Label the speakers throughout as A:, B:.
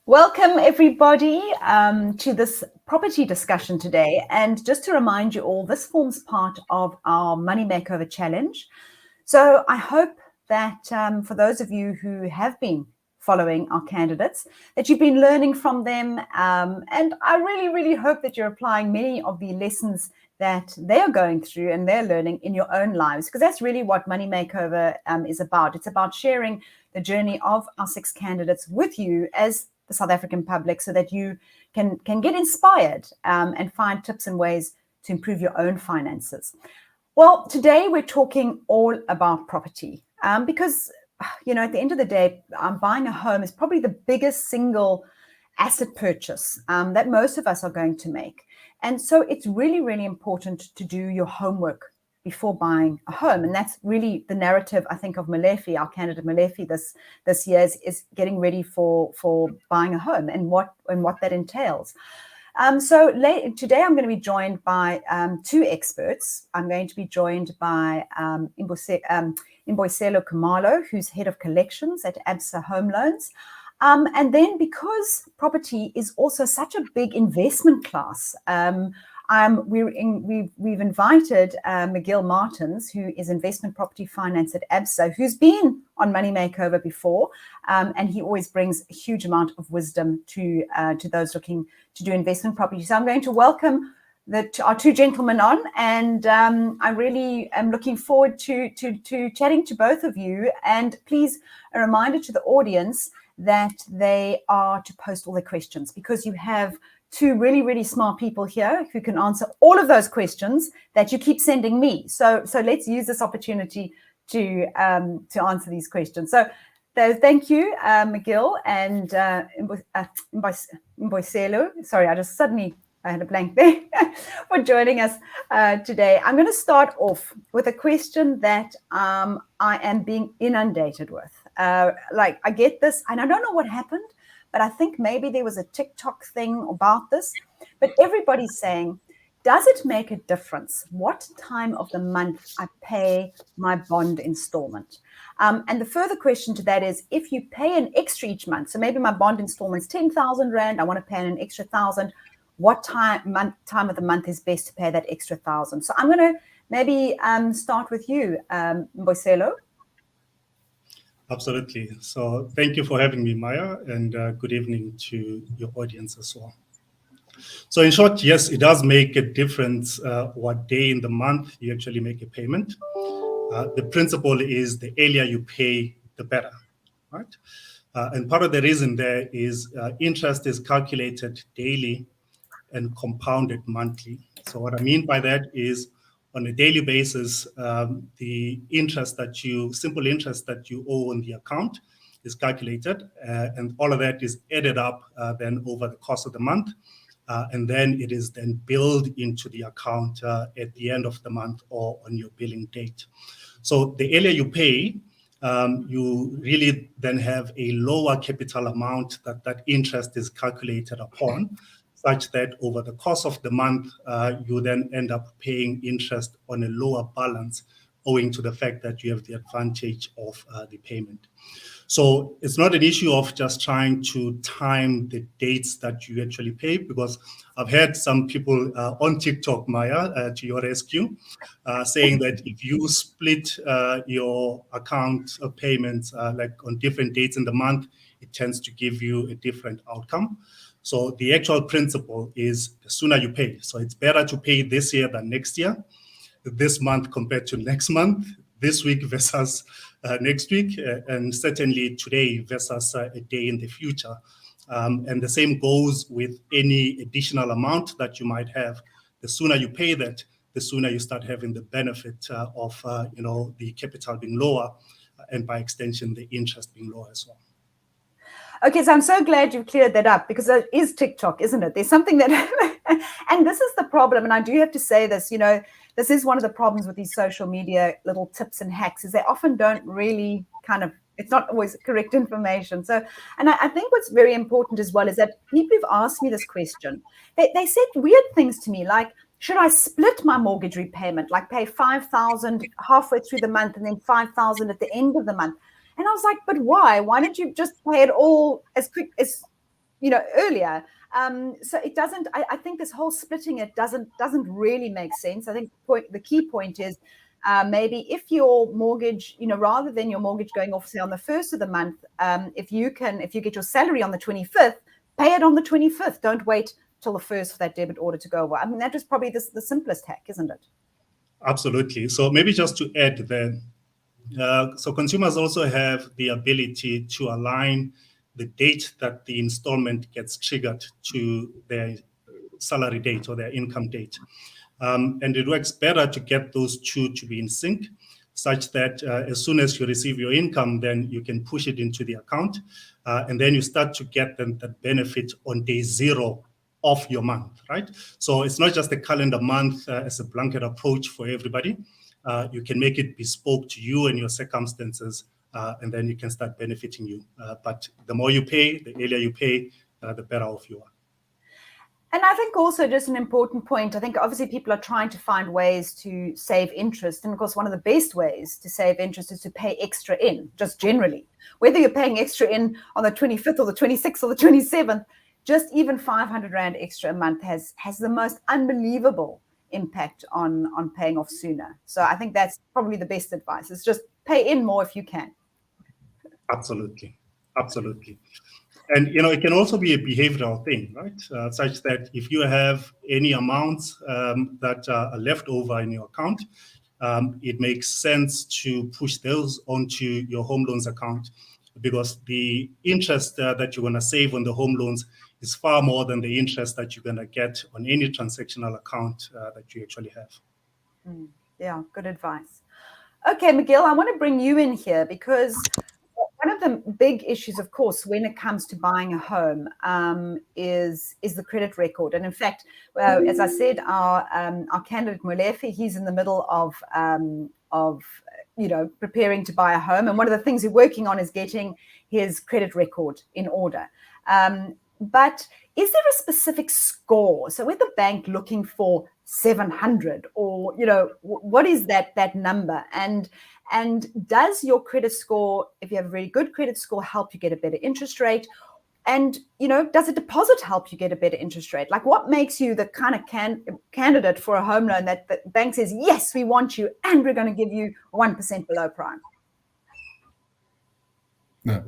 A: Welcome, everybody, to this property discussion today. And just to remind you all, this forms part of our Money Makeover Challenge. So I hope that for those of you who have been following our candidates, that you've been learning from them. And I really, really hope that you're applying many of the lessons that they're going through and they're learning in your own lives, because that's really what Money Makeover is about. It's about sharing the journey of our 6 candidates with you as the South African public, so that you can get inspired and find tips and ways to improve your own finances. Well, today we're talking all about property because, at the end of the day, buying a home is probably the biggest single asset purchase that most of us are going to make. And so it's really, really important to do your homework before buying a home. And that's really the narrative, I think, of Malefi, our candidate Malefi this year is getting ready for buying a home and what that entails. Today I'm going to be joined by 2 experts. I'm going to be joined by Mboiselo Kumalo, who's head of collections at Absa Home Loans. And then, because property is also such a big investment class, we've invited Miguel Martins, who is investment property finance at Absa, who's been on Money Makeover before, and he always brings a huge amount of wisdom to those looking to do investment property. So I'm going to welcome our 2 gentlemen on, and I really am looking forward to chatting to both of you. And please, a reminder to the audience that they are to post all their questions, because you have 2 really, really smart people here who can answer all of those questions that you keep sending me. So let's use this opportunity to answer these questions. So thank you, Miguel and Mboiselo. Sorry, I had a blank there for joining us today. I'm going to start off with a question that I am being inundated with. I get this, and I don't know what happened, but I think maybe there was a TikTok thing about this. But everybody's saying, does it make a difference what time of the month I pay my bond installment? And the further question to that is, if you pay an extra each month, so maybe my bond installment's 10,000 Rand, I want to pay an extra 1,000, what time of the month is best to pay that extra 1,000? So I'm going to maybe start with you, Mboiselo.
B: Absolutely. So thank you for having me, Maya, and good evening to your audience as well. So in short, yes, it does make a difference what day in the month you actually make a payment. The principle is the earlier you pay, the better, right? And part of the reason there is interest is calculated daily and compounded monthly. So what I mean by that is, on a daily basis, the simple interest that you owe on the account is calculated, and all of that is added up then over the course of the month, and then it is then billed into the account at the end of the month or on your billing date. So the earlier you pay, you really then have a lower capital amount that interest is calculated upon, such that over the course of the month, you then end up paying interest on a lower balance, owing to the fact that you have the advantage of the payment. So it's not an issue of just trying to time the dates that you actually pay, because I've had some people on TikTok, Maya, to your rescue, saying that if you split your account of payments like on different dates in the month, it tends to give you a different outcome. So the actual principle is the sooner you pay. So it's better to pay this year than next year, this month compared to next month, this week versus next week, and certainly today versus a day in the future. And the same goes with any additional amount that you might have. The sooner you pay that, the sooner you start having the benefit of the capital being lower, and by extension, the interest being lower as well.
A: Okay, so I'm so glad you've cleared that up, because it is TikTok, isn't it? There's something that, and this is the problem, and I do have to say this, this is one of the problems with these social media little tips and hacks, is they often don't really it's not always correct information. So, and I think what's very important as well is that people who've asked me this question, they said weird things to me, like, should I split my mortgage repayment, like pay 5,000 halfway through the month and then 5,000 at the end of the month? And I was like, but why? Why don't you just pay it all as quick as earlier. So it doesn't. I think this whole splitting it doesn't really make sense. I think the key point is maybe if your mortgage, rather than your mortgage going off say on the 1st of the month, if you get your salary on the 25th, pay it on the 25th. Don't wait till the 1st for that debit order to go away. I mean, that is probably the simplest hack, isn't it?
B: Absolutely. So maybe just to add there, so consumers also have the ability to align the date that the installment gets triggered to their salary date or their income date. And it works better to get those two to be in sync, such that as soon as you receive your income, then you can push it into the account, and then you start to get that benefit on day 0 of your month, right? So it's not just a calendar month as a blanket approach for everybody. You can make it bespoke to you and your circumstances, and then you can start benefiting you. But the more you pay, the earlier you pay, the better off you are.
A: And I think also just an important point, I think obviously people are trying to find ways to save interest. And of course, one of the best ways to save interest is to pay extra in, just generally. Whether you're paying extra in on the 25th or the 26th or the 27th, just even 500 Rand extra a month has the most unbelievable impact on paying off sooner. So I think that's probably the best advice, is just pay in more if you can.
B: Absolutely. Absolutely. And, it can also be a behavioral thing, right? Such that if you have any amounts that are left over in your account, it makes sense to push those onto your home loans account, because the interest that you're going to save on the home loans is far more than the interest that you're going to get on any transactional account that you actually have.
A: Yeah, good advice. Okay, Miguel, I want to bring you in here because one of the big issues, of course, when it comes to buying a home is the credit record. And in fact, as I said, our candidate Molefe, he's in the middle of preparing to buy a home, and one of the things we're working on is getting his credit record in order. But is there a specific score? So with the bank looking for 700, or what is that number? And does your credit score, if you have a very good credit score, help you get a better interest rate? And does a deposit help you get a better interest rate? Like, what makes you the kind of candidate for a home loan that the bank says, yes, we want you, and we're going to give you 1% below prime?
C: No.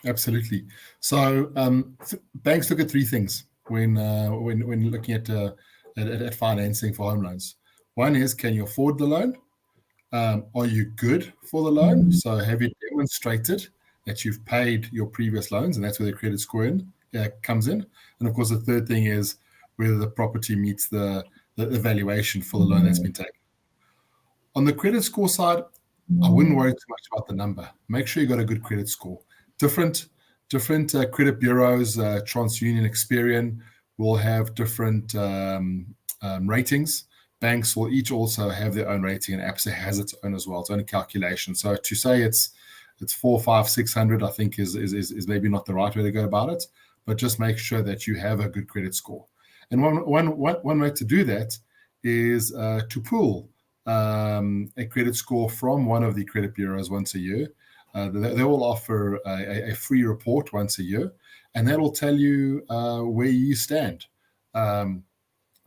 C: Absolutely. So banks look at 3 things when looking at financing for home loans. One is, can you afford the loan? Are you good for the loan? So have you demonstrated that you've paid your previous loans? And that's where the credit score comes in. And of course, the third thing is whether the property meets the valuation for the loan that's been taken. On the credit score side, I wouldn't worry too much about the number. Make sure you got a good credit score. Different credit bureaus, TransUnion, Experian, will have different ratings. Banks will each also have their own rating, and Absa has its own as well, its own calculation. So to say it's 400, 500, 600, I think is maybe not the right way to go about it. But just make sure that you have a good credit score. And one way to do that is to pool a credit score from one of the credit bureaus once a year. They will offer a free report once a year, and that will tell you where you stand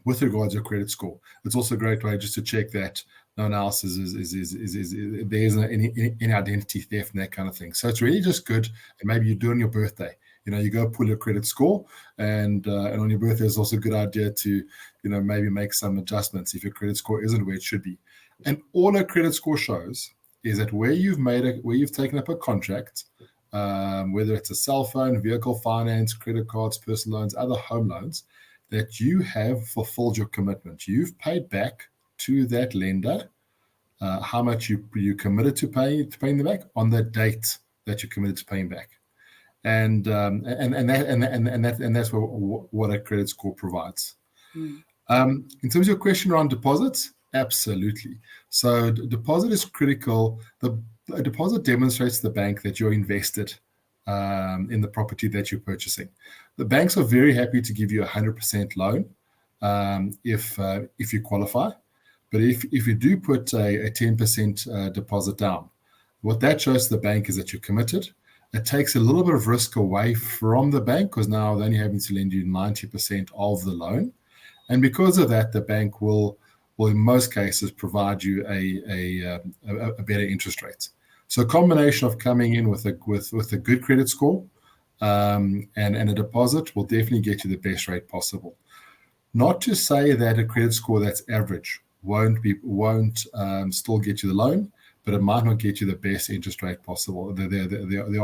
C: with regards to your credit score. It's also a great way just to check that no one else there isn't any identity theft and that kind of thing. So it's really just good. And maybe you do on your birthday. You go pull your credit score, and on your birthday is also a good idea to maybe make some adjustments if your credit score isn't where it should be. And all a credit score shows is that where you've taken up a contract, whether it's a cell phone, vehicle finance, credit cards, personal loans, other home loans, that you have fulfilled your commitment. You've paid back to that lender how much you committed to paying them back on the date that you committed to paying back, and that's what a credit score provides. In terms of your question around deposits, absolutely. So deposit is critical. A deposit demonstrates to the bank that you're invested in the property that you're purchasing. The banks are very happy to give you a 100% loan if you qualify. But if you do put a 10% deposit down, what that shows to the bank is that you're committed. It takes a little bit of risk away from the bank because now they're only having to lend you 90% of the loan. And because of that, the bank will in most cases provide you a better interest rate. So a combination of coming in with a good credit score and a deposit will definitely get you the best rate possible. Not to say that a credit score that's average won't still get you the loan, but it might not get you the best interest rate possible. There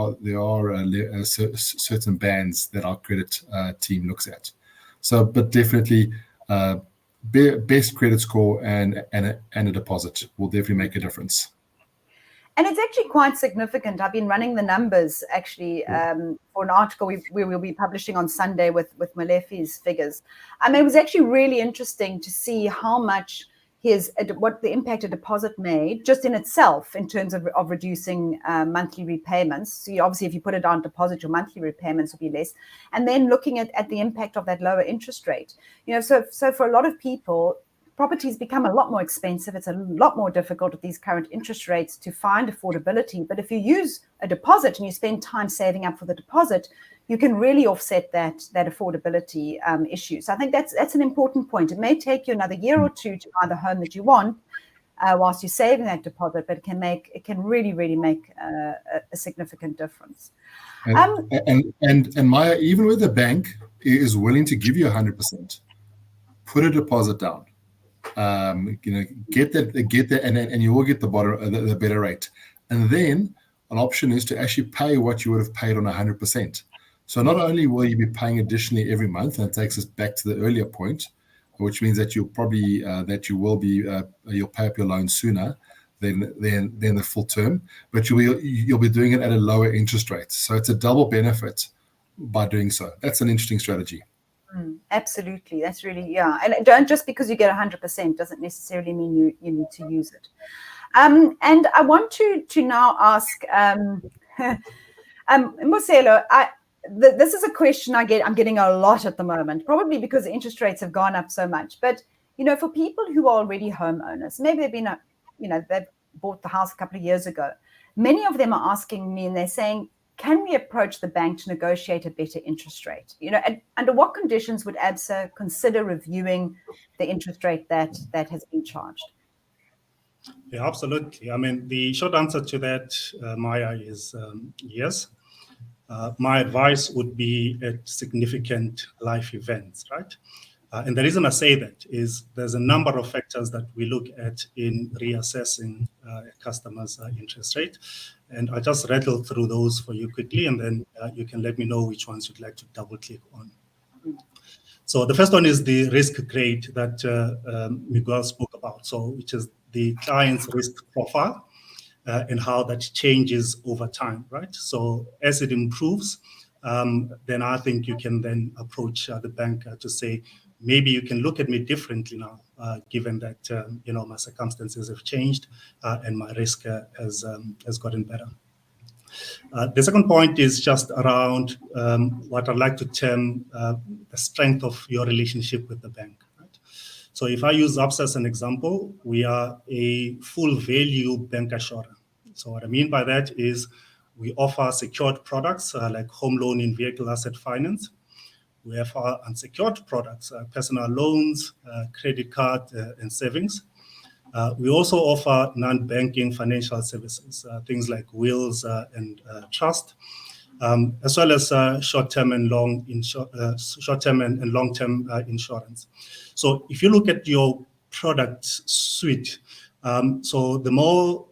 C: are certain bands that our credit team looks at. So, but definitely, best credit score and a deposit will definitely make a difference.
A: And it's actually quite significant. I've been running the numbers actually for an article we will be publishing on Sunday with Molefi's figures. I mean, it was actually really interesting to see how much what the impact a deposit made just in itself in terms of reducing monthly repayments. So obviously, if you put it on deposit, your monthly repayments will be less. And then looking at the impact of that lower interest rate. So for a lot of people, properties become a lot more expensive. It's a lot more difficult at these current interest rates to find affordability. But if you use a deposit and you spend time saving up for the deposit, you can really offset that affordability issue. So I think that's an important point. It may take you another year or two to buy the home that you want whilst you're saving that deposit, but it can really, really make a significant difference.
C: And Maya, even with the bank is willing to give you 100%, put a deposit down. Get that, and you will get the better rate. And then an option is to actually pay what you would have paid on 100%. So not only will you be paying additionally every month, and it takes us back to the earlier point, which means that you'll probably you'll pay up your loan sooner than the full term, but you'll be doing it at a lower interest rate. So it's a double benefit by doing so. That's an interesting strategy.
A: Absolutely. That's really, and don't just because you get 100% doesn't necessarily mean you need to use it. And I want to now ask Moselo, this is a question I'm getting a lot at the moment, probably because interest rates have gone up so much. But for people who are already homeowners, maybe they've bought the house a couple of years ago. Many of them are asking me, and they're saying, can we approach the bank to negotiate a better interest rate? And under what conditions would Absa consider reviewing the interest rate that has been charged?
B: Yeah, absolutely. I mean, the short answer to that, Maya, is yes. My advice would be at significant life events, right? And the reason I say that is there's a number of factors that we look at in reassessing a customer's interest rate. And I'll just rattle through those for you quickly, and then you can let me know which ones you'd like to double click on. So the first one is the risk grade that Miguel spoke about, which is the client's risk profile and how that changes over time, right? So as it improves, then I think you can then approach the bank to say, maybe you can look at me differently now, given that my circumstances have changed and my risk has gotten better. The second point is just around what I'd like to term the strength of your relationship with the bank. Right? So if I use Absa as an example, we are a full value bank assurer. So what I mean by that is we offer secured products like home loan and vehicle asset finance. We have our unsecured products, personal loans, credit card, and savings. We also offer non-banking financial services, things like wills and trust, as well as short-term and long-term insurance. So if you look at your product suite, so the more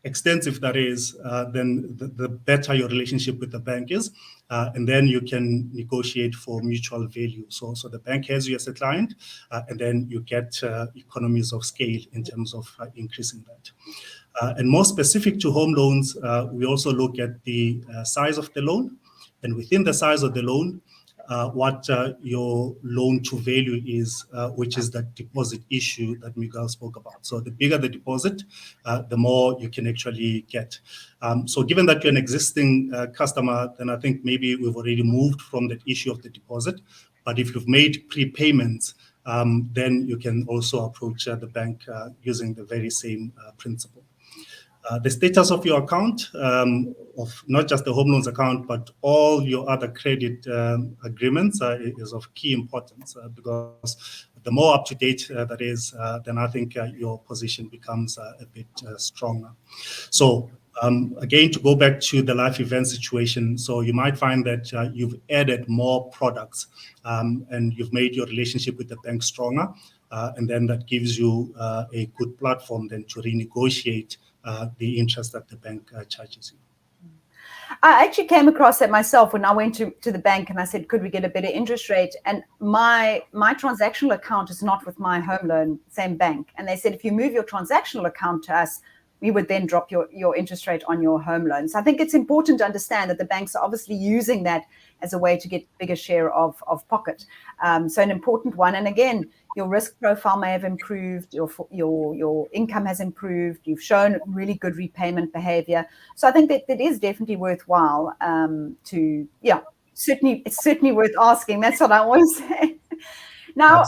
B: extensive that is, then the better your relationship with the bank is, and then you can negotiate for mutual value. So the bank has you as a client, and then you get economies of scale in terms of increasing that. And more specific to home loans, we also look at the size of the loan, and within the size of the loan, what your loan to value is, which is that deposit issue that Miguel spoke about. So the bigger the deposit, the more you can actually get. So given that you're an existing customer, then I think maybe we've already moved from that issue of the deposit. But if you've made prepayments, then you can also approach the bank using the very same principle. The status of your account, of not just the home loans account, but all your other credit agreements is of key importance because the more up to date that is, then I think your position becomes a bit stronger. So again, to go back to the life event situation, so you might find that you've added more products and you've made your relationship with the bank stronger. And then that gives you a good platform then to renegotiate the interest that the bank charges you.
A: I actually came across that myself when I went to the bank and I said, could we get a better interest rate? And my transactional account is not with my home loan, same bank. And they said, if you move your transactional account to us, we would then drop your interest rate on your home loan. So I think it's important to understand that the banks are obviously using that as a way to get bigger share of pocket. So an important one. And again, your risk profile may have improved, your income has improved, you've shown really good repayment behavior. So I think that it is definitely worthwhile it's certainly worth asking. That's what I always say. Now,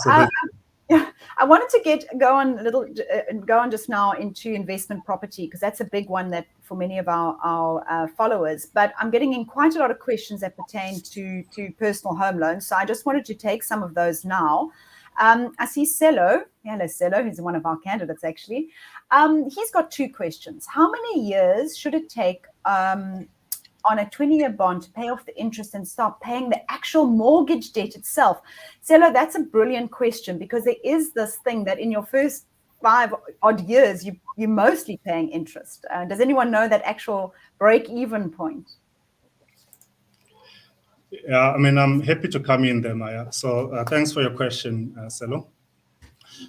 A: I wanted to go on just now into investment property, because that's a big one that for many of our followers. But I'm getting in quite a lot of questions that pertain to personal home loans. So I just wanted to take some of those now. I see Cello. Hello, Cello. He's one of our candidates, actually. He's got two questions. How many years should it take on a 20-year bond to pay off the interest and start paying the actual mortgage debt itself? Cello, that's a brilliant question, because there is this thing that in your first 5 odd years, you're mostly paying interest. Does anyone know that actual break-even point?
B: Yeah, I mean, I'm happy to come in there, Maya. So thanks for your question, Cello.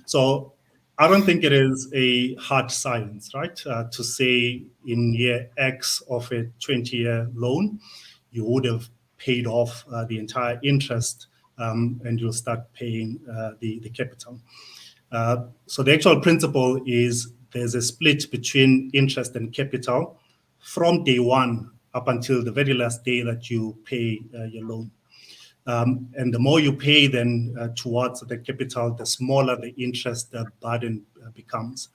B: So I don't think it is a hard science, right? To say in year X of a 20-year loan, you would have paid off the entire interest and you'll start paying the capital. So the actual principle is there's a split between interest and capital from day one up until the very last day that you pay your loan. And the more you pay then towards the capital, the smaller the interest burden becomes.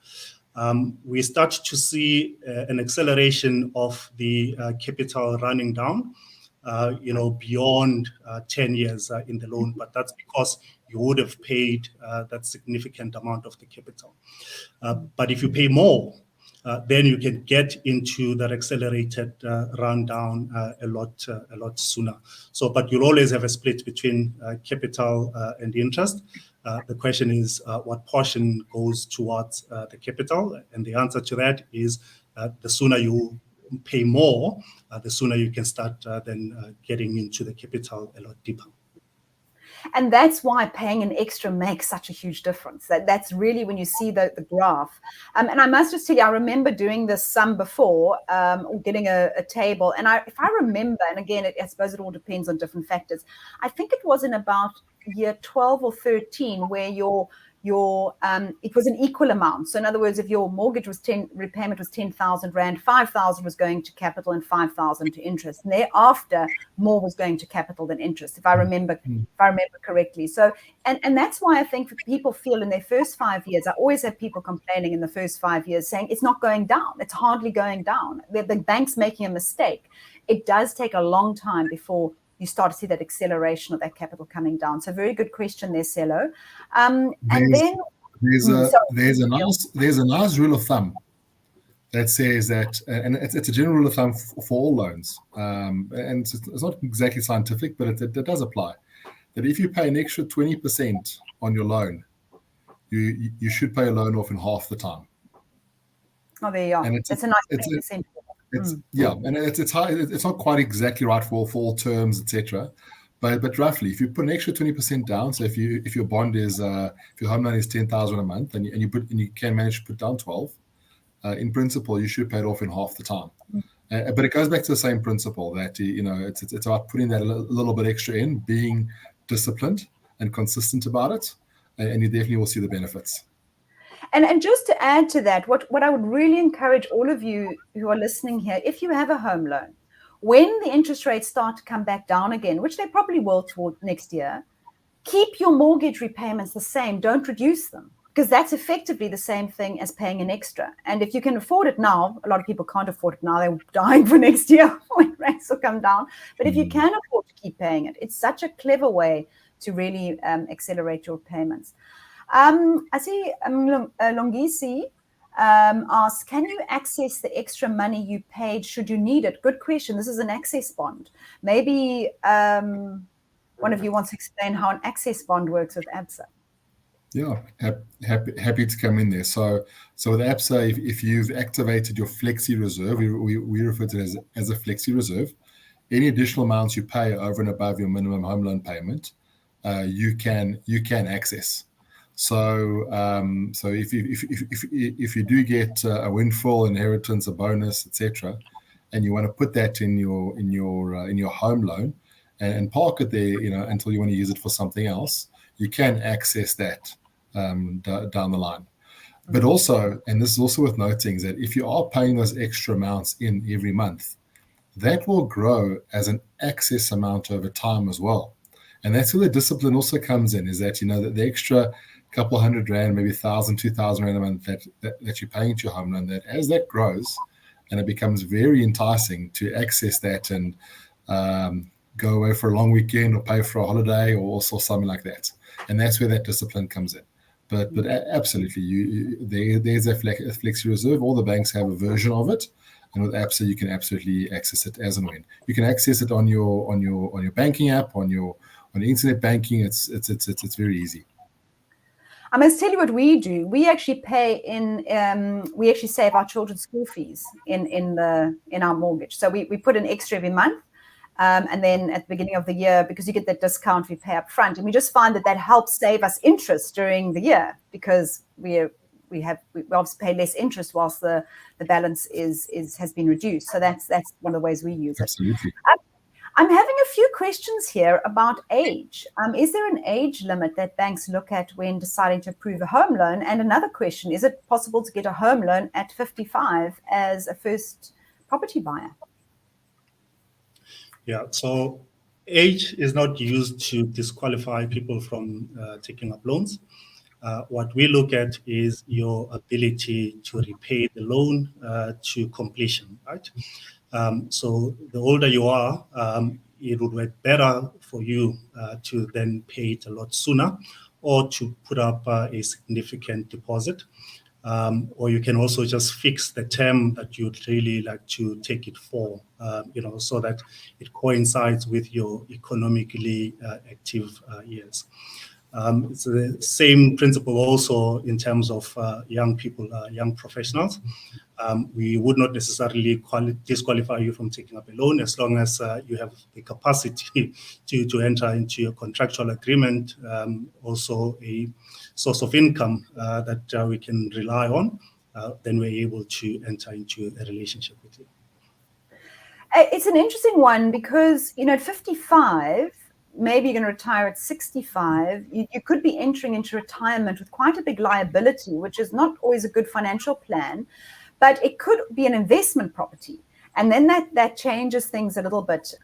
B: We start to see an acceleration of the capital running down, beyond 10 years in the loan, but that's because you would have paid that significant amount of the capital. But if you pay more, then you can get into that accelerated rundown a lot sooner. So, but you'll always have a split between capital and interest. The question is what portion goes towards the capital, and the answer to that is the sooner you pay more, the sooner you can start then getting into the capital a lot deeper.
A: And that's why paying an extra makes such a huge difference. That's really when you see the graph. And I must just tell you, I remember doing this sum before, or getting a table. And if I remember, and again, I suppose it all depends on different factors. I think it was in about year 12 or 13 where it was an equal amount. So in other words, if your mortgage was repayment was 10,000 Rand, 5,000 was going to capital and 5,000 to interest. And thereafter, more was going to capital than interest, if I remember correctly. So, and that's why I think people feel in their first 5 years, I always have people complaining in the first 5 years saying it's not going down. It's hardly going down. The bank's making a mistake. It does take a long time before you start to see that acceleration of that capital coming down. So very good question there, Cello.
C: There's a nice rule of thumb that says that, and it's a general rule of thumb for all loans, and it's not exactly scientific, but it does apply, that if you pay an extra 20% on your loan, you should pay a loan off in half the time.
A: Oh, there you are. And it's a nice percentage.
C: Yeah, and it's high. It's not quite exactly right for all terms, etc. But roughly, if you put an extra 20% down, so if your bond is if your home loan is 10,000 a month, and you can manage to put down 12, in principle you should pay it off in half the time. But it goes back to the same principle that it's about putting that a little bit extra in, being disciplined and consistent about it, and you definitely will see the benefits.
A: And just to add to that, what I would really encourage all of you who are listening here, if you have a home loan, when the interest rates start to come back down again, which they probably will toward next year, keep your mortgage repayments the same. Don't reduce them. because that's effectively the same thing as paying an extra. And if you can afford it now, a lot of people can't afford it now. They're dying for next year when rates will come down. But if you can afford to keep paying it, it's such a clever way to really accelerate your payments. I see Longisi asks, can you access the extra money you paid should you need it? Good question. This is an access bond. Maybe one of you wants to explain how an access bond works with Absa.
C: Yeah, happy to come in there. So with Absa, if you've activated your flexi reserve, we refer to it as a flexi reserve. Any additional amounts you pay over and above your minimum home loan payment, you can access. So if you do get a windfall, inheritance, a bonus, etc., and you want to put that in your home loan and park it there, until you want to use it for something else, you can access that down the line. But also, and this is also worth noting, is that if you are paying those extra amounts in every month, that will grow as an access amount over time as well. And that's where the discipline also comes in, is that, that the extra couple hundred rand, maybe 1,000, 2,000 rand a month that you're paying into your home loan, that as that grows and it becomes very enticing to access that and go away for a long weekend or pay for a holiday or something like that. And that's where that discipline comes in. But absolutely, there's a flexi reserve. All the banks have a version of it, and with Absa you can absolutely access it as and when. You can access it on your banking app, on your internet banking. It's very easy.
A: I must tell you what we do. We actually pay we actually save our children's school fees in our mortgage. So we put an extra every month. And then at the beginning of the year, because you get that discount, we pay up front. And we just find that helps save us interest during the year, because we obviously pay less interest whilst the balance has been reduced. So that's one of the ways we use it.
C: Absolutely.
A: I'm having a few questions here about age. Is there an age limit that banks look at when deciding to approve a home loan? And another question, is it possible to get a home loan at 55 as a first property buyer?
B: Yeah, so age is not used to disqualify people from taking up loans. What we look at is your ability to repay the loan to completion, right? So the older you are, it would work better for you to then pay it a lot sooner, or to put up a significant deposit. Or you can also just fix the term that you'd really like to take it for, so that it coincides with your economically active years. It's the same principle also in terms of young people, young professionals. We would not necessarily disqualify you from taking up a loan as long as you have the capacity to enter into a contractual agreement, also a source of income that we can rely on. Then we're able to enter into a relationship with you.
A: It's an interesting one because, at 55, maybe you're going to retire at 65, you could be entering into retirement with quite a big liability, which is not always a good financial plan, but it could be an investment property. And then that changes things a little bit.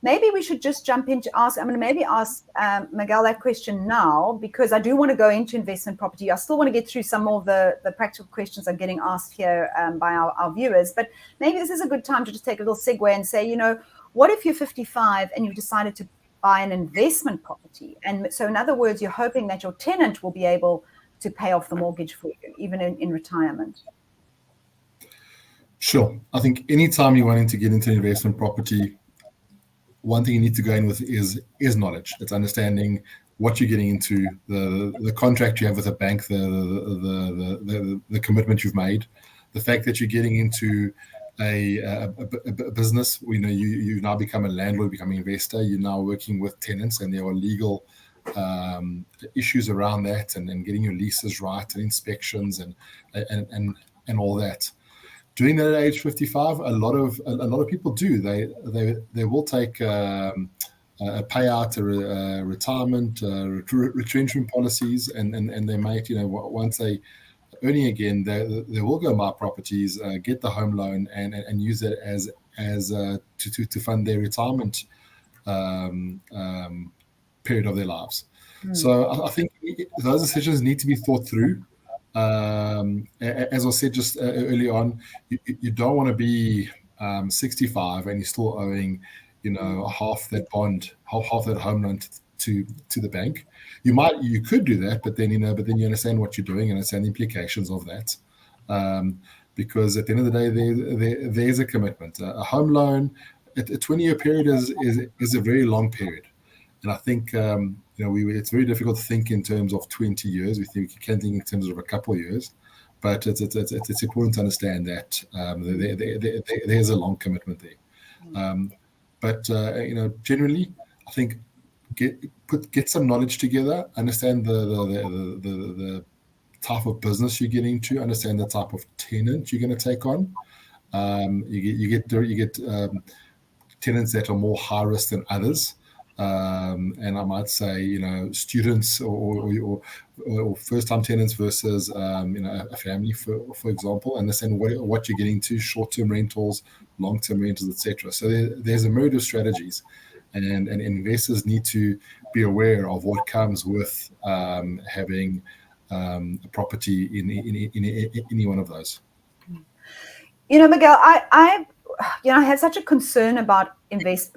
A: Maybe we should just jump into I'm going to maybe ask Miguel that question now, because I do want to go into investment property. I still want to get through some more of the practical questions I'm getting asked here by our viewers. But maybe this is a good time to just take a little segue and say, what if you're 55 and you've decided to buy an investment property? And so in other words, you're hoping that your tenant will be able to pay off the mortgage for you, even in retirement.
C: Sure. I think anytime you're wanting to get into investment property, one thing you need to go in with is knowledge. It's understanding what you're getting into, the contract you have with a bank, the commitment you've made, the fact that you're getting into a business. You now become a landlord, become an investor. You're now working with tenants, and there are legal issues around that, and getting your leases right, and inspections, and all that. Doing that at age 55, a lot of people do. They will take a payout, a retirement, retrenchment policies, and they might, once they earning again, they will go buy properties, get the home loan, and use it as to fund their retirement period of their lives. So I think those decisions need to be thought through. As I said just early on, you don't want to be 65 and you're still owing, half that bond, half that home loan to the bank. You could do that, but then you understand what you're doing and understand the implications of that. Because at the end of the day, there's a commitment. A home loan, a 20-year period is a very long period. And I think it's very difficult to think in terms of 20 years. We can think in terms of a couple of years, but it's important to understand that there's a long commitment there. But generally, I think get some knowledge together, understand the type of business you're getting into, understand the type of tenant you're going to take on. You get tenants that are more high risk than others. And I might say, students or first-time tenants versus, a family, for example, understand what you're getting to, short-term rentals, long-term rentals, etc. So there's a myriad of strategies, and investors need to be aware of what comes with having a property in any one of those.
A: Miguel, I have such a concern about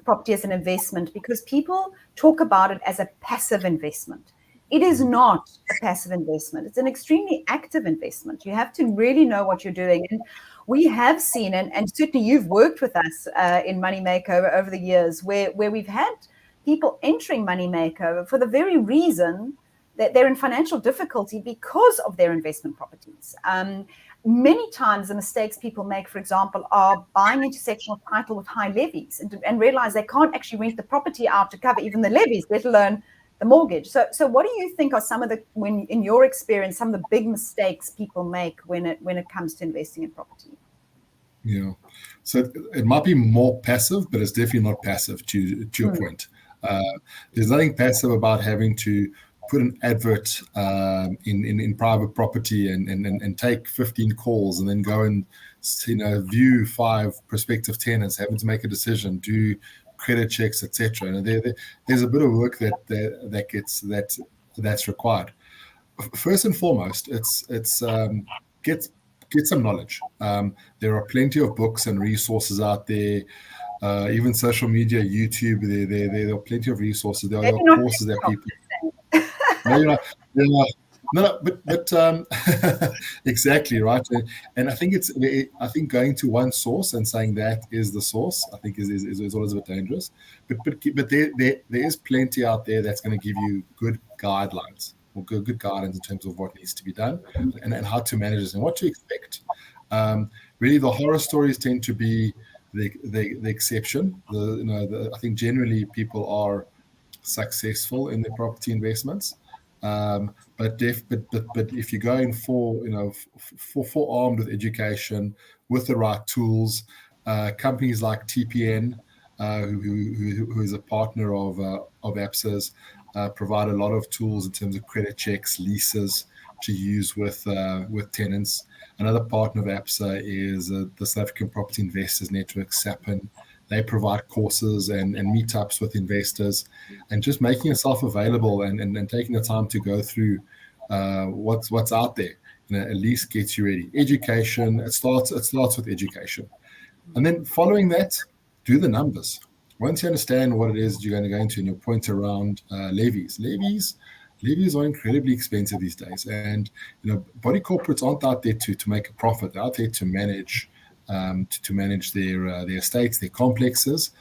A: property as an investment because people talk about it as a passive investment. It is not a passive investment. It's an extremely active investment. You have to really know what you're doing. And we have seen, and certainly you've worked with us in Money Makeover over the years, where we've had people entering Money Makeover for the very reason that they're in financial difficulty because of their investment properties. Many times the mistakes people make, for example, are buying into sectional title with high levies and realize they can't actually rent the property out to cover even the levies, let alone the mortgage. So what do you think are in your experience, some of the big mistakes people make when it comes to investing in property?
C: Yeah, so it might be more passive, but it's definitely not passive to your point. There's nothing passive about having to put an advert in private property and take 15 calls and then go and view 5 prospective tenants, having to make a decision, do credit checks, etc. And there's a bit of work that's required. First and foremost, it's get some knowledge. There are plenty of books and resources out there. Even social media, YouTube, there are plenty of resources. There are courses that people. No, but exactly right. And I think going to one source and saying that is the source, I think is always a bit dangerous. But there is plenty out there that's going to give you good guidelines or good guidance in terms of what needs to be done and how to manage this and what to expect. Really, the horror stories tend to be the exception. I think generally people are successful in their property investments. But if you're going for armed with education, with the right tools, companies like TPN, who is a partner of Absa's, provide a lot of tools in terms of credit checks, leases to use with tenants. Another partner of Absa is the South African Property Investors Network, SAPIN. They provide courses and meetups with investors, and just making yourself available and taking the time to go through what's out there, at least gets you ready. Education, it starts with education, and then following that, do the numbers. Once you understand what it is you're going to go into, and your point around levies are incredibly expensive these days, and body corporates aren't out there to make a profit. They're out there to manage. To manage their estates, their complexes,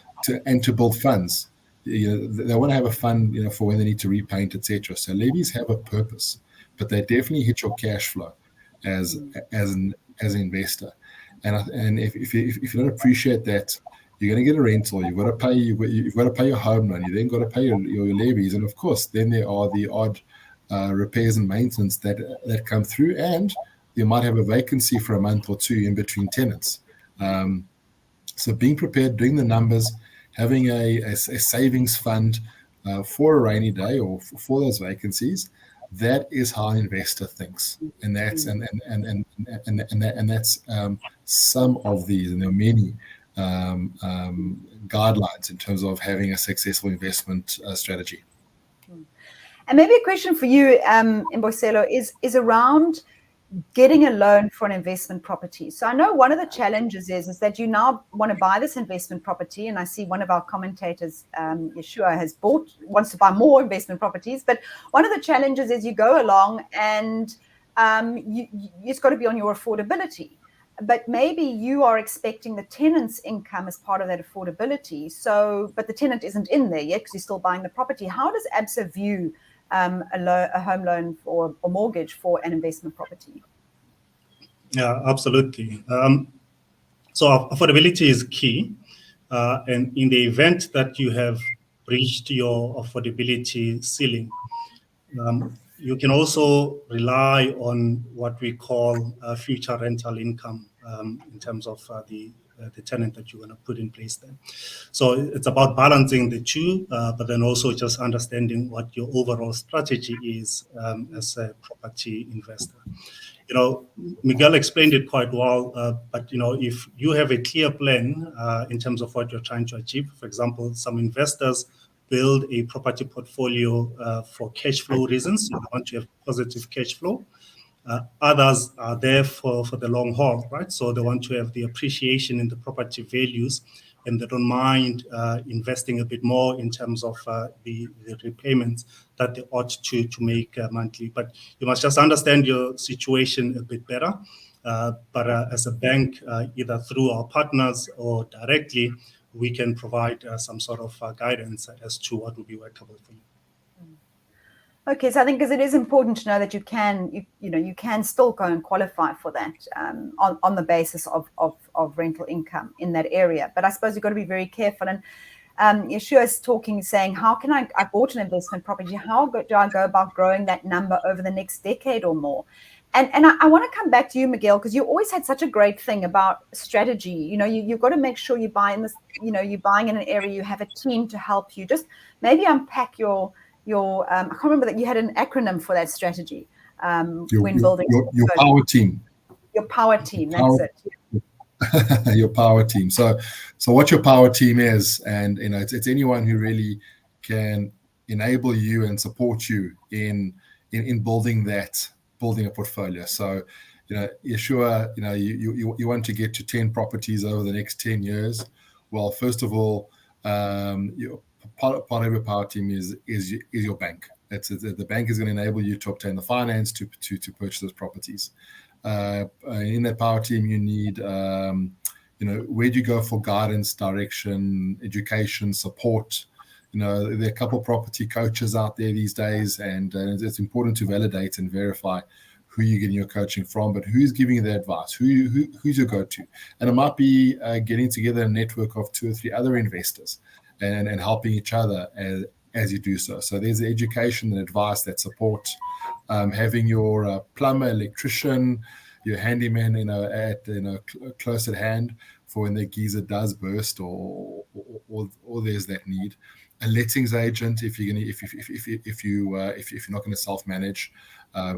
C: and to build funds. They want to have a fund, for when they need to repaint, etc. So levies have a purpose, but they definitely hit your cash flow as an investor. And if you don't appreciate that, you're going to get a rental. You've got to pay your home loan. You then got to pay your levies, and of course, then there are the odd repairs and maintenance that come through, and you might have a vacancy for a month or two in between tenants. So being prepared, doing the numbers, having a savings fund for a rainy day or for those vacancies, that is how an investor thinks. And that's that's some of these, and there are many guidelines in terms of having a successful investment strategy.
A: And maybe a question for you, Mboselo, is around getting a loan for an investment property. So I know one of the challenges is that you now want to buy this investment property, and I see one of our commentators, Yeshua, wants to buy more investment properties. But one of the challenges is you go along and it's got to be on your affordability. But maybe you are expecting the tenant's income as part of that affordability. So, but the tenant isn't in there yet because you're still buying the property. How does Absa view a home loan or mortgage for an investment property?
B: Yeah, absolutely. So affordability is key. And in the event that you have reached your affordability ceiling, you can also rely on what we call future rental income in terms of the tenant that you're going to put in place there. So it's about balancing the two, but then also just understanding what your overall strategy is as a property investor. Miguel explained it quite well, but if you have a clear plan in terms of what you're trying to achieve, for example, some investors build a property portfolio for cash flow reasons. So they want to have positive cash flow. Others are there for the long haul, right? So they want to have the appreciation in the property values, and they don't mind investing a bit more in terms of the repayments that they ought to make monthly. But you must just understand your situation a bit better. But as a bank, either through our partners or directly, we can provide some sort of guidance as to what will be workable for you.
A: Okay, so I think because it is important to know that you can still go and qualify for that on the basis of rental income in that area. But I suppose you've got to be very careful. And Yeshua is saying, how can I bought an investment property? How do I go about growing that number over the next decade or more? And I want to come back to you, Miguel, because you always had such a great thing about strategy. You've got to make sure you buy in this. You're buying in an area, you have a team to help you. Just maybe unpack your I can't remember that you had an acronym for that strategy when building
C: your power team.
A: Your power team, that's it.
C: Your power team. So what your power team is, and it's anyone who really can enable you and support you in building a portfolio. So Yeshua, you want to get to 10 properties over the next 10 years. Well, first of all, part of your power team is your bank. The bank is going to enable you to obtain the finance to purchase those properties. In that power team, you need, where do you go for guidance, direction, education, support? There are a couple of property coaches out there these days, and it's important to validate and verify who you're getting your coaching from, but who's giving you the advice, who's your go-to. And it might be getting together a network of 2 or 3 other investors and helping each other as you do so. So there's the education and advice, that support, having your plumber, electrician, your handyman, close at hand for when the geyser does burst or there's that need. A lettings agent, if you're not going to self-manage,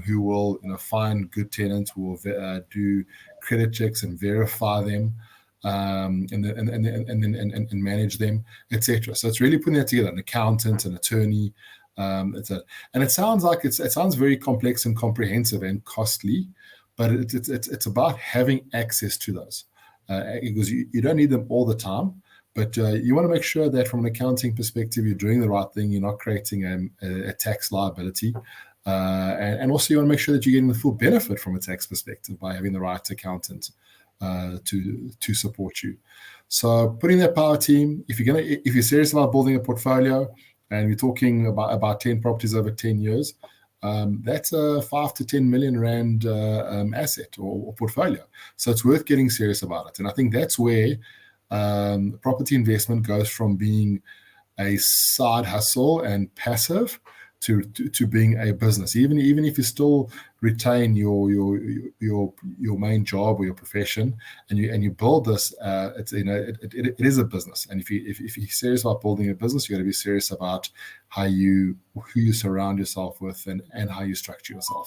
C: who will find good tenants, who will do credit checks and verify them. And manage them, etc. So it's really putting that together: an accountant, an attorney. And it sounds very complex and comprehensive and costly, but it's about having access to those because you don't need them all the time. But you want to make sure that from an accounting perspective, you're doing the right thing. You're not creating a tax liability. And also you want to make sure that you're getting the full benefit from a tax perspective by having the right accountant to support you. So putting that power team, if you're serious about building a portfolio, and we're talking about 10 properties over 10 years, that's a 5 to 10 million rand asset or portfolio. So it's worth getting serious about it. And I think that's where property investment goes from being a side hustle and passive to being a business. Even if you still retain your main job or your profession, and you build this, it is a business. And if you're serious about building a business, you got to be serious about who you surround yourself with and how you structure yourself.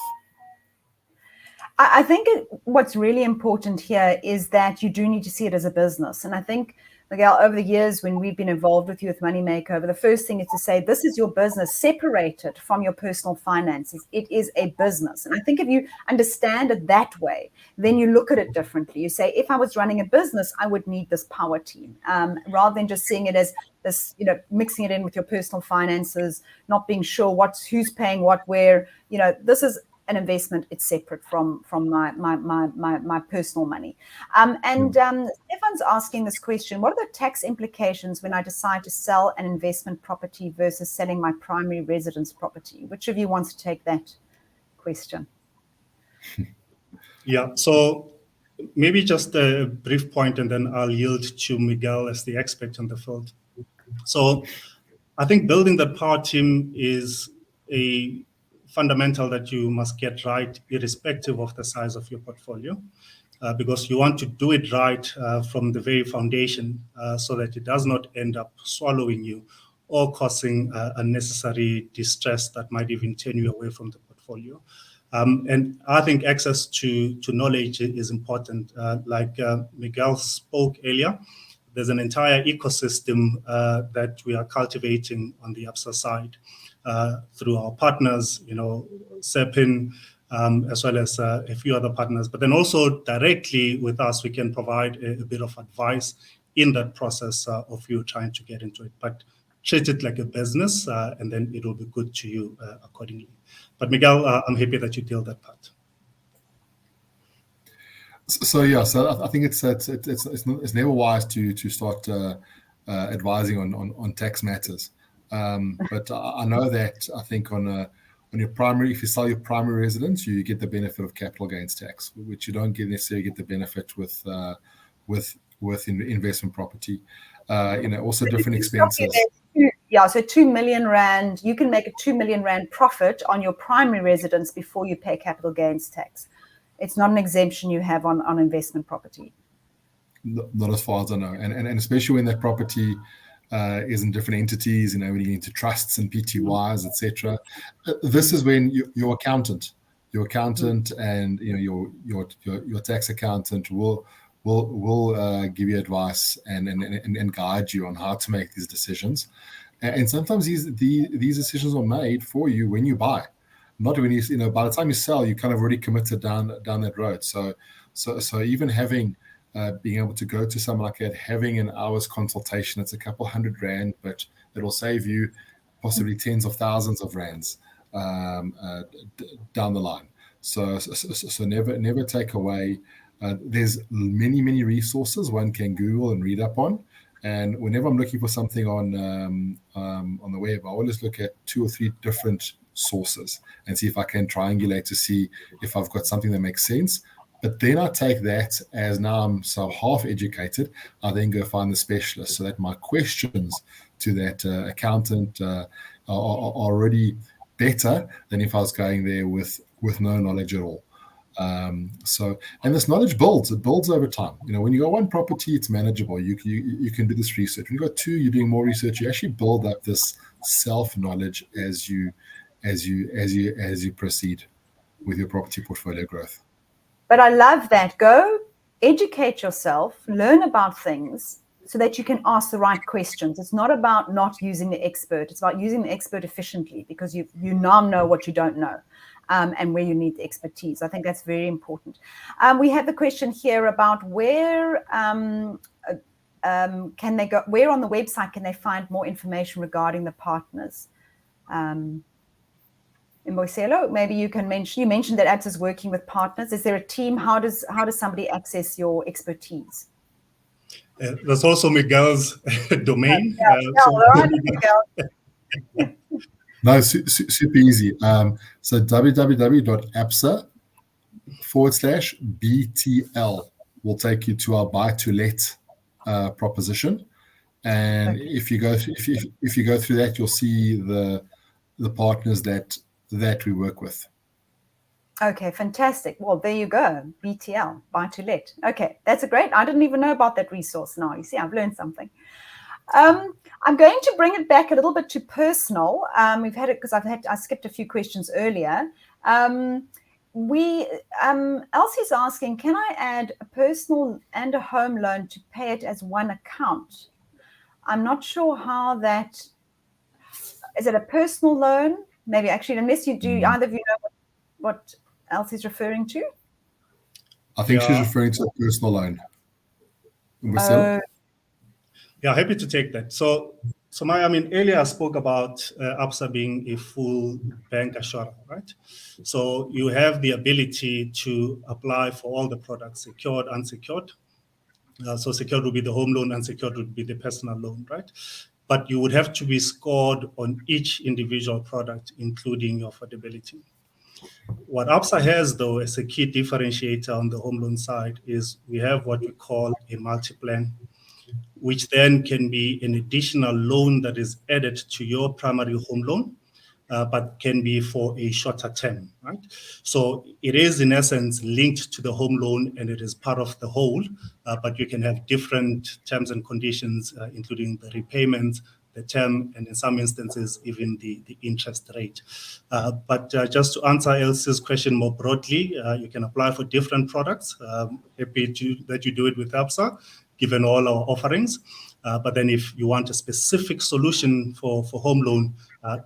A: I think what's really important here is that you do need to see it as a business. And I think Miguel, over the years when we've been involved with you with Money Makeover, the first thing is to say, this is your business separated from your personal finances. It is a business. And I think if you understand it that way, then you look at it differently. You say, if I was running a business, I would need this power team, rather than just seeing it as this, mixing it in with your personal finances, not being sure who's paying what, where. This is an investment. It's separate from my personal money. Stefan's asking this question: what are the tax implications when I decide to sell an investment property versus selling my primary residence property? Which of you wants to take that question?
B: Yeah, so maybe just a brief point, and then I'll yield to Miguel as the expert in the field. So I think building that power team is a fundamental that you must get right, irrespective of the size of your portfolio, because you want to do it right from the very foundation, so that it does not end up swallowing you or causing unnecessary distress that might even turn you away from the portfolio. And I think access to knowledge is important. Like Miguel spoke earlier, there's an entire ecosystem that we are cultivating on the Absa side through our partners, SEPIN, as well as a few other partners. But then also directly with us, we can provide a bit of advice in that process of you trying to get into it. But treat it like a business, and then it will be good to you accordingly. But Miguel, I'm happy that you deal that part.
C: So I think it's never wise to start advising on tax matters. But I know that I think on your primary, if you sell your primary residence, you get the benefit of capital gains tax, which you don't necessarily get the benefit with investment property. Also different expenses.
A: Yeah, so 2 million rand, you can make a 2 million rand profit on your primary residence before you pay capital gains tax. It's not an exemption you have on investment property.
C: Not as far as I know, and especially when that property is in different entities, when you get into trusts and PTYs, etc. This is when your accountant and your tax accountant will give you advice and guide you on how to make these decisions. And sometimes these decisions are made for you when you buy, not when you by the time you sell, you kind of already committed down that road. So even having being able to go to someone like that, having an hour's consultation, it's a couple $100 rand, but it'll save you possibly tens of thousands of rands down the line. So never take away. There's many resources one can Google and read up on. And whenever I'm looking for something on the web, I always look at 2 or 3 different sources and see if I can triangulate to see if I've got something that makes sense. But then I take that as now I'm so half educated, I then go find the specialist so that my questions to that accountant are already better than if I was going there with no knowledge at all. And this knowledge builds over time. When you got 1 property, it's manageable. You can do this research. When you got 2, you're doing more research. You actually build up this self-knowledge as you proceed with your property portfolio growth.
A: But I love that. Go educate yourself, learn about things so that you can ask the right questions. It's not about not using the expert. It's about using the expert efficiently, because you now know what you don't know. And where you need the expertise. I think that's very important. We have the question here about where can they go? Where on the website can they find more information regarding the partners? Moiselo, maybe you can mention. You mentioned that Absa is working with partners. Is there a team? How does somebody access your expertise?
B: That's also Miguel's domain.
C: No, super easy. So www.absa/BTL will take you to our buy to let proposition, and if you go through that, you'll see the partners that we work with.
A: Okay, fantastic. Well, there you go. BTL, buy to let. Okay, that's a great. I didn't even know about that resource now. You see, I've learned something. I'm going to bring it back a little bit to personal. We've had it because I skipped a few questions earlier. Elsie's asking, can I add a personal and a home loan to pay it as one account? I'm not sure how that, is it a personal loan? Maybe actually, unless you do, either of you know what Elsie's referring to?
C: I think she's referring to a personal loan.
B: Yeah, happy to take that. So Maya, I mean, earlier I spoke about Absa being a full bank assurer, right? So you have the ability to apply for all the products, secured, unsecured. So secured would be the home loan, unsecured would be the personal loan, right? But you would have to be scored on each individual product, including your affordability. What Absa has, though, as a key differentiator on the home loan side is we have what we call a multi-plan, which then can be an additional loan that is added to your primary home loan, but can be for a shorter term, right? So it is in essence linked to the home loan and it is part of the whole, but you can have different terms and conditions, including the repayments, the term, and in some instances, even the interest rate. But just to answer Elsie's question more broadly, you can apply for different products. Happy that you do it with Absa, given all our offerings. But then if you want a specific solution for home loan,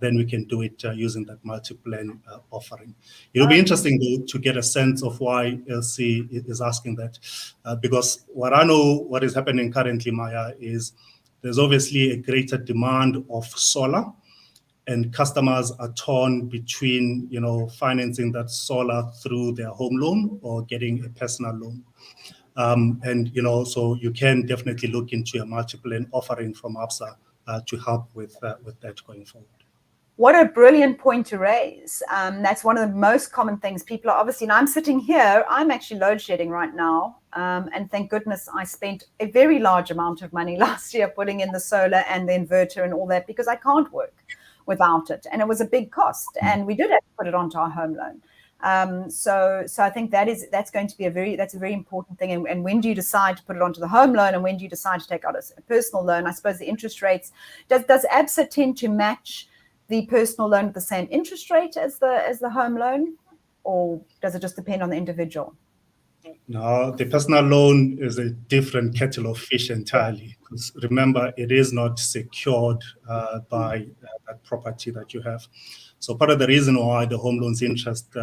B: then we can do it using that multi-plan offering. It'll be interesting though, to get a sense of why Elsie is asking that, because what I know what is happening currently, Maya, is there's obviously a greater demand of solar, and customers are torn between, financing that solar through their home loan or getting a personal loan. So you can definitely look into a multi-plan offering from Absa to help with that going forward.
A: What a brilliant point to raise. That's one of the most common things people are obviously, and I'm sitting here, I'm actually load shedding right now. And thank goodness I spent a very large amount of money last year putting in the solar and the inverter and all that, because I can't work without it. And it was a big cost. And we did have to put it onto our home loan. So I think that's going to be a very important thing. And when do you decide to put it onto the home loan, and when do you decide to take out a personal loan? I suppose the interest rates, does Absa tend to match the personal loan with the same interest rate as the home loan, or does it just depend on the individual?
B: No, the personal loan is a different kettle of fish entirely. Because remember, it is not secured by that property that you have. So part of the reason why the home loan's interest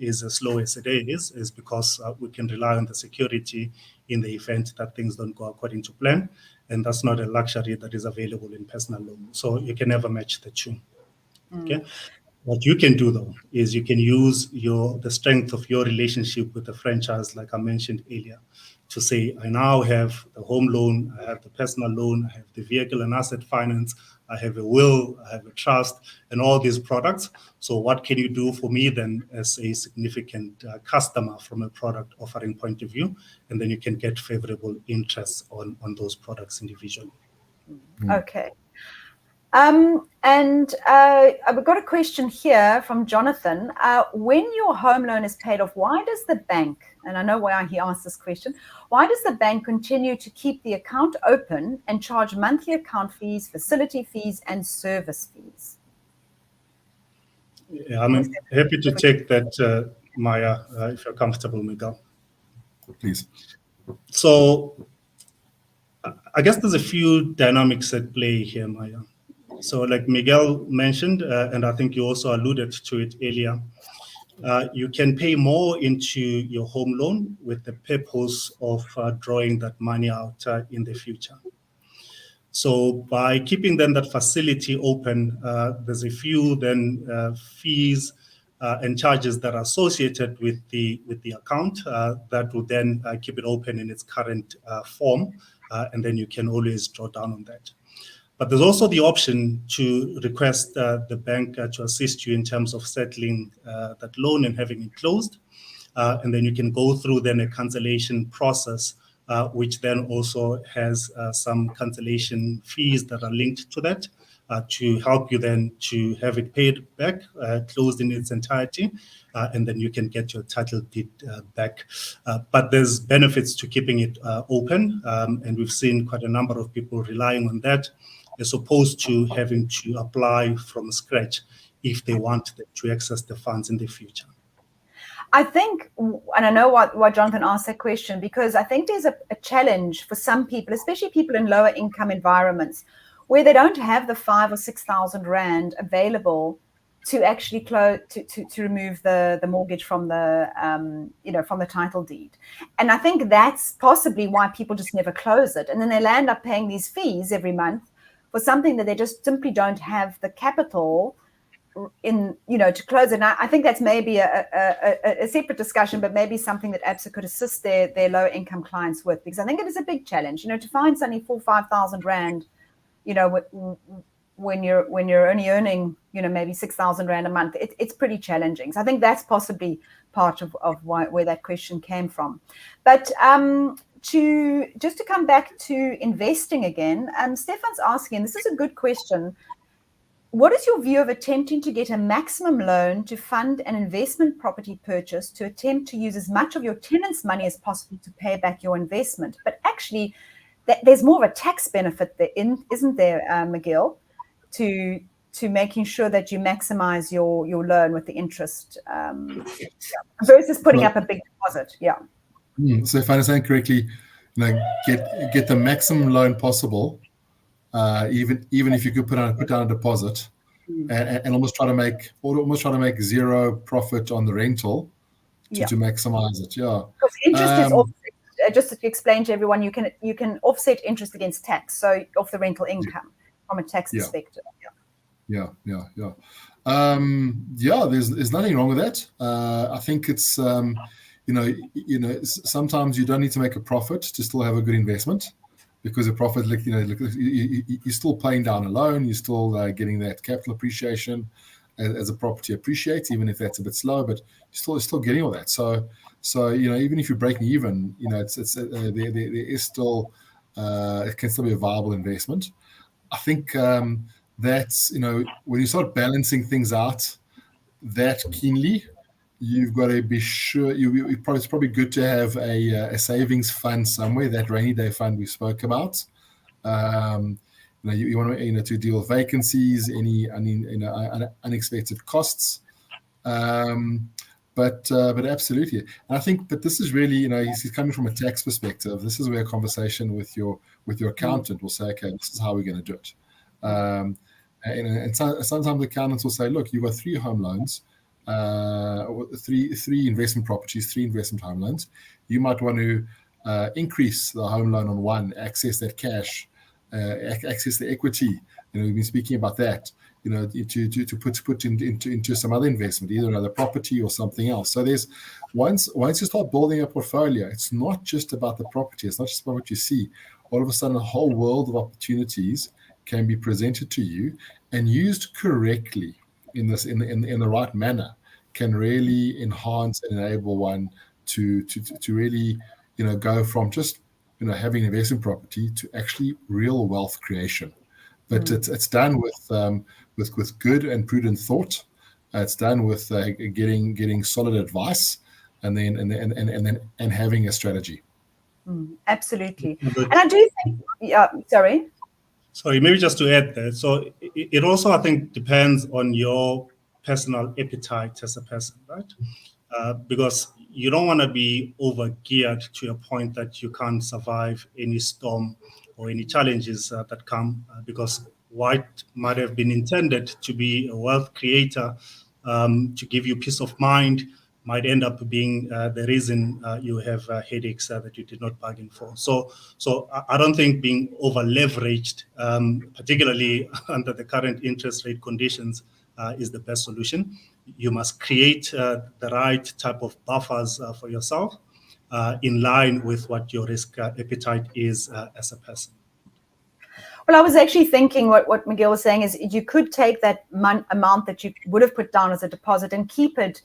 B: is as low as it is because we can rely on the security in the event that things don't go according to plan. And that's not a luxury that is available in personal loan. So you can never match the two. Okay. What you can do though is you can use the strength of your relationship with the franchise, like I mentioned earlier, to say, I now have the home loan, I have the personal loan, I have the vehicle and asset finance, I have a will, I have a trust, and all these products. So what can you do for me then as a significant customer from a product offering point of view? And then you can get favorable interest on those products individually.
A: Okay. And we've got a question here from Jonathan. When your home loan is paid off, why does the bank, and I know why he asked this question, why does the bank continue to keep the account open and charge monthly account fees, facility fees, and service fees?
B: Yeah, I'm happy to take that, Maya, if you're comfortable, Miguel.
C: Please.
B: So I guess there's a few dynamics at play here, Maya. So like Miguel mentioned, and I think you also alluded to it earlier, you can pay more into your home loan with the purpose of drawing that money out in the future. So by keeping then that facility open, there's a few then fees and charges that are associated with the account that will then keep it open in its current form, and then you can always draw down on that. But there's also the option to request the bank to assist you in terms of settling that loan and having it closed. And then you can go through then a cancellation process, which then also has some cancellation fees that are linked to that to help you then to have it paid back, closed in its entirety, and then you can get your title deed back. But there's benefits to keeping it open, and we've seen quite a number of people relying on that, as opposed to having to apply from scratch if they want to access the funds in the future.
A: I think, and I know why Jonathan asked that question, because I think there's a challenge for some people, especially people in lower income environments, where they don't have the 5,000 or 6,000 rand available to actually to remove the mortgage from the from the title deed. And I think that's possibly why people just never close it, and then they land up paying these fees every month for something that they just simply don't have the capital to close it. And I think that's maybe a separate discussion, but maybe something that Absa could assist their low income clients with, because I think it is a big challenge, to find suddenly 4,000 or 5,000 rand, when you're only earning, maybe 6,000 rand a month. It's pretty challenging. So I think that's possibly part of where that question came from. But to come back to investing again, Stefan's asking, this is a good question. What is your view of attempting to get a maximum loan to fund an investment property purchase, to attempt to use as much of your tenant's money as possible to pay back your investment? But actually, there's more of a tax benefit there, isn't there, McGill, to making sure that you maximize your loan with the interest versus putting up a big deposit. Yeah.
C: So if I understand correctly, get the maximum loan possible. Even if you could put down a deposit and almost try to make zero profit on the rental to maximize it. Yeah,
A: because interest is offset. Just to explain to everyone, you can offset interest against tax, so off the rental income from a tax perspective.
C: Yeah. There's nothing wrong with that. I think it's sometimes you don't need to make a profit to still have a good investment. Because a profit, you're still paying down a loan, you're still getting that capital appreciation as a property appreciates, even if that's a bit slow, but you're still getting all that. So even if you're breaking even, there is still it can still be a viable investment. I think that's when you start balancing things out that keenly, you've got to be sure. It's probably good to have a savings fund somewhere. That rainy day fund we spoke about. You want to deal with vacancies, any unexpected costs. But absolutely, and I think. But this is really, he's coming from a tax perspective. This is where a conversation with your accountant will say, okay, this is how we're going to do it. And sometimes accountants will say, look, you've got 3 home loans. Three investment properties, 3 investment home loans. You might want to increase the home loan on one, access that cash, access the equity. We've been speaking about that. To put into some other investment, either another property or something else. So there's once you start building a portfolio, it's not just about the property. It's not just about what you see. All of a sudden, a whole world of opportunities can be presented to you, and used correctly in the right manner, can really enhance and enable one to really go from just having investment property to actually real wealth creation. But it's done with good and prudent thought. It's done with getting solid advice, and then having a strategy.
A: Absolutely. And I do think,
B: sorry, maybe just to add there. So it also, I think, depends on your personal appetite as a person, right? Because you don't want to be over geared to a point that you can't survive any storm or any challenges that come, because what might have been intended to be a wealth creator, to give you peace of mind, might end up being the reason you have headaches that you did not bargain for. So I don't think being over leveraged, particularly under the current interest rate conditions, is the best solution. You must create the right type of buffers for yourself, in line with what your risk appetite is as a person.
A: Well, I was actually thinking what Miguel was saying is you could take that amount that you would have put down as a deposit and keep it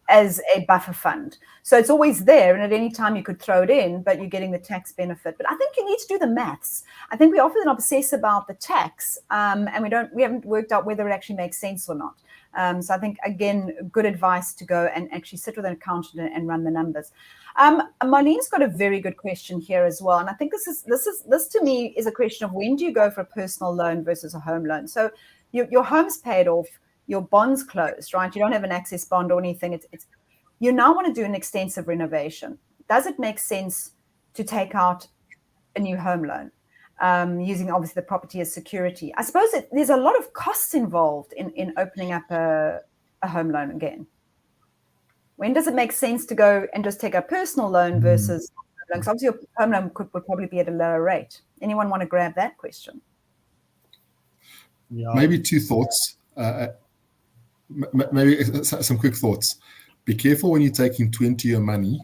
A: as a buffer fund. So it's always there, and at any time you could throw it in, but you're getting the tax benefit. But I think you need to do the maths. I think we often obsess about the tax, and we haven't worked out whether it actually makes sense or not. So I think, again, good advice to go and actually sit with an accountant and run the numbers. Marlene's got a very good question here as well, and I think this to me is a question of when do you go for a personal loan versus a home loan. So your home's paid off, your bond's closed, right? You don't have an access bond or anything. It's you now want to do an extensive renovation. Does it make sense to take out a new home loan, using obviously the property as security? I suppose there's a lot of costs involved in opening up a home loan again. When does it make sense to go and just take a personal loan versus loans? Obviously, your home loan would probably be at a lower rate. Anyone want to grab that question?
C: Yeah. Maybe two thoughts. Maybe some quick thoughts. Be careful when you're taking 20-year money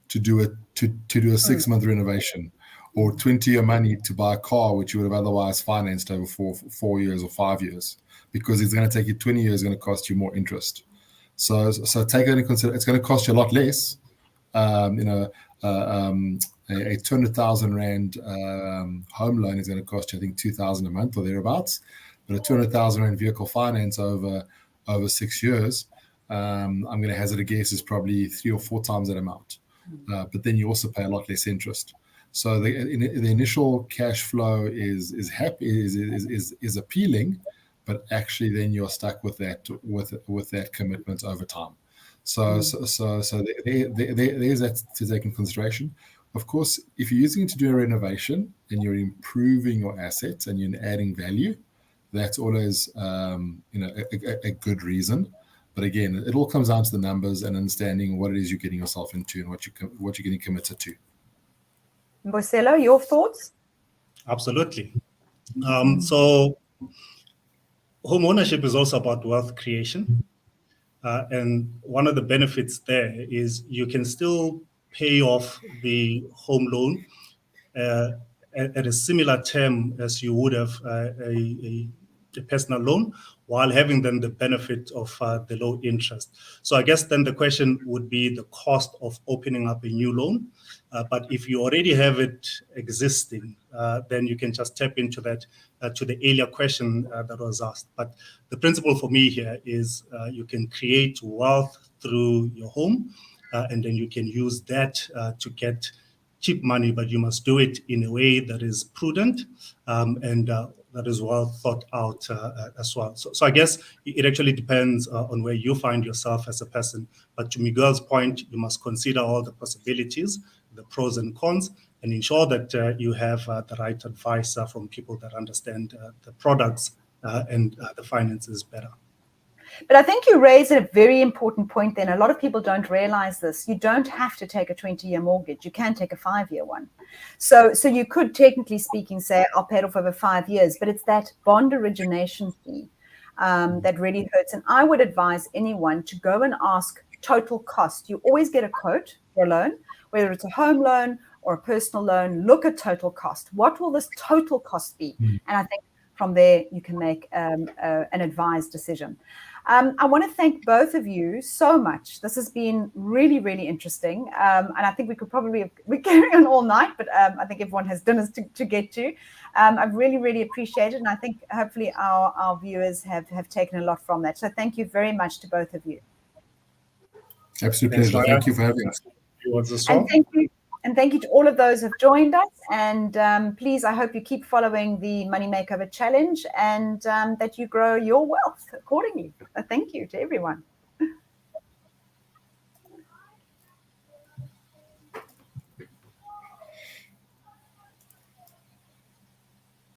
C: to do a 6-month renovation, or 20-year money to buy a car which you would have otherwise financed over 4 years or 5 years, because it's going to take you 20 years, going to cost you more interest. So take that into consideration. It's going to cost you a lot less. A 200,000 rand home loan is going to cost you, I think, 2,000 a month or thereabouts. But a 200,000 rand vehicle finance over 6 years, I'm going to hazard a guess, is probably 3 or 4 times that amount. But then you also pay a lot less interest. So the initial cash flow is appealing, but actually then you're stuck with that commitment over time. So there's that to take in consideration. Of course, if you're using it to do a renovation and you're improving your assets and you're adding value, that's always a good reason. But again, it all comes down to the numbers and understanding what it is you're getting yourself into and what you're getting committed to.
A: Mboselo, your thoughts?
B: Absolutely. So home ownership is also about wealth creation. And one of the benefits there is you can still pay off the home loan at a similar term as you would have a personal loan, while having then the benefit of the low interest. So I guess then the question would be the cost of opening up a new loan. But if you already have it existing, then you can just tap into that, to the earlier question that was asked. But the principle for me here is you can create wealth through your home, and then you can use that to get cheap money, but you must do it in a way that is prudent and that is well thought out as well. So I guess it actually depends on where you find yourself as a person. But to Miguel's point, you must consider all the possibilities, the pros and cons, and ensure that you have the right advice from people that understand the products and the finances better.
A: But I think you raise a very important point then. A lot of people don't realize this. You don't have to take a 20-year mortgage. You can take a 5-year one. So you could, technically speaking, say, I'll pay it off over 5 years, but it's that bond origination fee that really hurts. And I would advise anyone to go and ask total cost. You always get a quote for a loan, whether it's a home loan or a personal loan. Look at total cost. What will this total cost be? And I think from there, you can make an advised decision. I want to thank both of you so much. This has been really, really interesting. And I think we could probably carry on all night, but I think everyone has dinners to get to. I've really, really appreciated it. And I think hopefully our viewers have taken a lot from that. So thank you very much to both of you.
C: Absolute pleasure. Thank you for having us.
A: And thank you to all of those who have joined us. And please, I hope you keep following the Money Makeover Challenge and that you grow your wealth accordingly. Thank you to everyone.